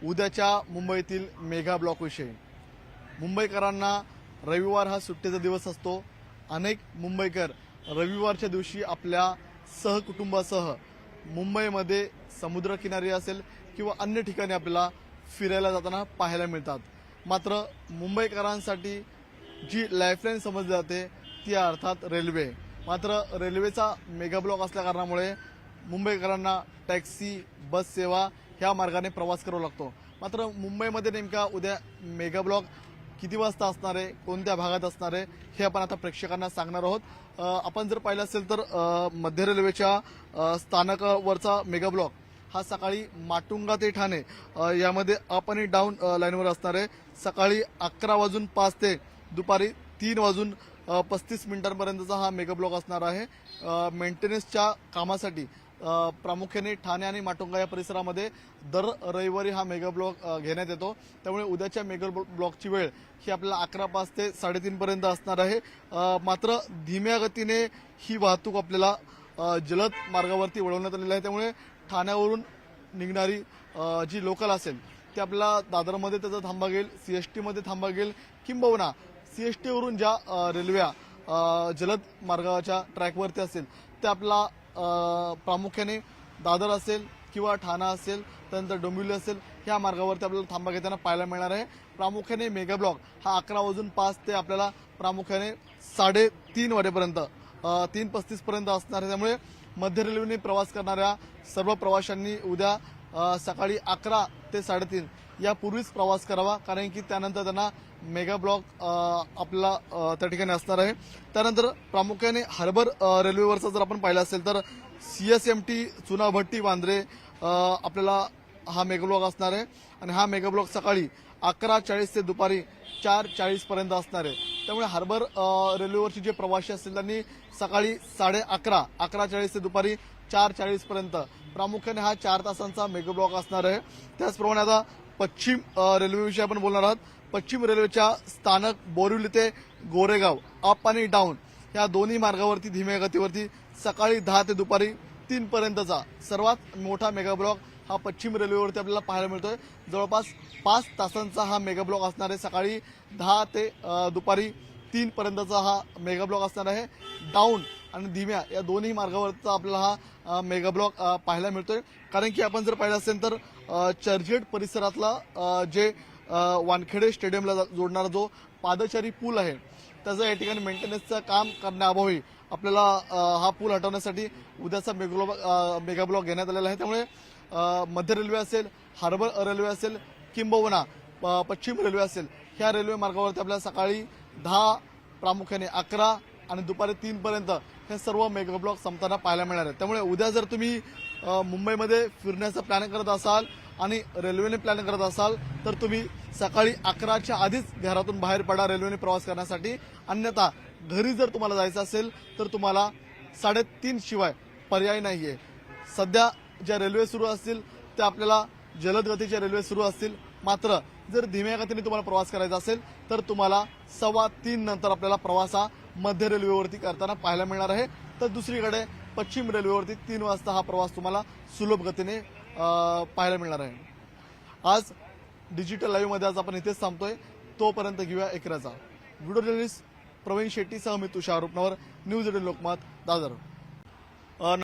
उद्याच्या मुंबईतील mega block विषयी। मुंबईकरांना रविवार हा सुट्टीचा दिवस असतो। अनेक मुंबईकर रविवारच्या दिवशी आपल्या सहकुटुंबासह मुंबईमध्ये समुद्रकिनारी असेल किंवा अन्य ठिकाणी आपल्याला फिरायला जाताना पाहायला मिळतात। मात्र मुंबईकरांसाठी जी लाईफलाईन समजली जाते ती अर्थात रेल्वे। मात्र रेल्वेचा मेगा ब्लॉक असल्या कारणामुळे मुंबईकरांना टॅक्सी, बस सेवा ह्या मार्गाने प्रवास करावा लागतो। मात्र मुंबईमध्ये नेमका उद्या मेगा ब्लॉक किती वाजता असणार आहे, कोणत्या भागात असणार आहे हे आपण आता प्रेक्षकांना सांगणार आहोत। आपण जर पाहिलं असेल तर मध्य रेल्वेच्या स्थानकावरचा मेगा ब्लॉक हा सकाळी माटुंगा ते ठाणे यामध्ये अप आणि डाऊन लाईनवर असणार आहे। सकाळी 11:05 ते दुपारी 3:35 हा मेगा ब्लॉक असणार आहे। मेंटेनन्सच्या कामासाठी प्रामुख्याने ठाणे आणि माटुंगा या परिसरामध्ये दर रविवारी हा मेगा ब्लॉक घेण्यात येतो। त्यामुळे उद्याच्या मेगा ब्लॉकची वेळ ही आपल्याला 11:05 ते 3:30 पर्यंत असणार आहे। मात्र धीम्या गतीने ही वाहतूक आपल्याला जलद मार्गावरती वळवण्यात आलेली आहे। त्यामुळे ठाण्यावरून निघणारी जी लोकल असेल ती आपल्याला दादरमध्ये त्याचा थांबा घेईल, सीएसटी मध्ये थांबा घेईल, किंबहुना सीएसटी वरून ज्या रेल्वे जलद मार्गाच्या ट्रॅकवरती असेल ते आपला प्रामुख्याने दादर असेल किंवा ठाणा असेल, त्यानंतर डोंबिवली असेल, ह्या मार्गावरती आपल्याला थांबा घेताना पाहायला मिळणार आहे। प्रामुख्याने मेगा ब्लॉक हा 11:05 ते आपल्याला प्रामुख्याने 3:30 वाजेपर्यंत 3:35 पर्यंत असणार आहे। त्यामुळे मध्य रेल्वेने प्रवास करणाऱ्या सर्व प्रवाशांनी उद्या सकाळी 11 ते 3:30 यापूर्वीच प्रवास करावा, कारण की त्यानंतर त्यांना मेगा ब्लॉक आपला त्या ठिकाणी असणार आहे। त्यानंतर प्रामुख्याने हार्बर रेल्वेवरचा जर आपण पाहिलं असेल तर सीएसएमटी चुनाभट्टी वांद्रे आपल्याला हा मेगा ब्लॉक असणार आहे आणि हा मेगा ब्लॉक सकाळी 11:40 ते दुपारी 4:40 पर्यंत असणार आहे। त्यामुळे हार्बर रेल्वेवरचे जे प्रवासी असतील त्यांनी सकाळी 11:40 ते दुपारी 4:40 पर्यंत प्रामुख्याने हा 4 तासांचा मेगा ब्लॉक असणार आहे। त्याचप्रमाणे आता पश्चिम रेल्वेविषयी आपण बोलणार आहोत। पश्चिम रेल्वेच्या स्थानक बोरिवली ते गोरेगाव अप आणि डाऊन या दोन्ही मार्गावरती धीम्या गतीवरती सकाळी 10 ते दुपारी 3 पर्यंतचा सर्वात मोठा मेगा ब्लॉक हा पश्चिम रेल्वेवरती आपल्याला पाहायला मिळतोय। जवळपास 5 तासांचा हा मेगा ब्लॉक असणार आहे। सकाळी 10 ते दुपारी 3 पर्यंतचा हा मेगा ब्लॉक असणार आहे। डाऊन आणि धीम्या या दोन्ही मार्गावरचा आपल्याला हा मेगा ब्लॉक पाहायला मिळतोय, कारण की आपण जर पाहिलं असेल तर चर्चगेट परिसरातला जे वानखेडे स्टेडियमला जोडणारा जो पादचारी पूल आहे त्याचं या ठिकाणी मेंटेनन्सचं काम करण्याअभावी आपल्याला हा पूल हटवण्यासाठी उद्याचा मेगा ब्लॉक घेण्यात आलेला आहे। त्यामुळे मध्य रेल्वे असेल, हार्बर रेल्वे असेल, किंबहुना पश्चिम रेल्वे असेल, ह्या रेल्वे मार्गावरती आपल्याला सकाळी 10 प्रामुख्याने 11 आणि दुपारी 3 पर्यंत हे सर्व मेगा ब्लॉक संपताना पाहायला मिळणार आहे। त्यामुळे उद्या जर तुम्ही मुंबईमध्ये फिरण्याचा प्लॅन करत असाल आणि रेल्वेने प्लॅन करत असाल तर तुम्ही सकाळी 11च्या आधीच घरातून बाहेर पडा रेल्वेने प्रवास करण्यासाठी। अन्यथा घरी जर तुम्हाला जायचं असेल तर तुम्हाला 3:30 शिवाय पर्याय नाहीये। सध्या ज्या रेल्वे सुरू असतील त्या आपल्याला जलद गतीच्या रेल्वे सुरू असतील, मात्र जर धीम्या गतीने तुम्हाला प्रवास करायचा असेल तर तुम्हाला 3:15 नंतर आपल्याला प्रवास हा मध्य रेल्वेवरती करताना पाहायला मिळणार आहे। तर दुसरीकडे पश्चिम रेल्वेवरती 3 वाजता हा प्रवास तुम्हाला सुलभ गतीने पाहायला मिळणार आहे। आज डिजिटल लाईव्ह मध्ये आज आपण इथेच थांबतोय। तोपर्यंत घेऊया एक रजा। व्हिडिओ जर्नलिस्ट प्रवीण शेट्टीसह मी तुषार रुपनवर, न्यूज 18 लोकमत, दादर।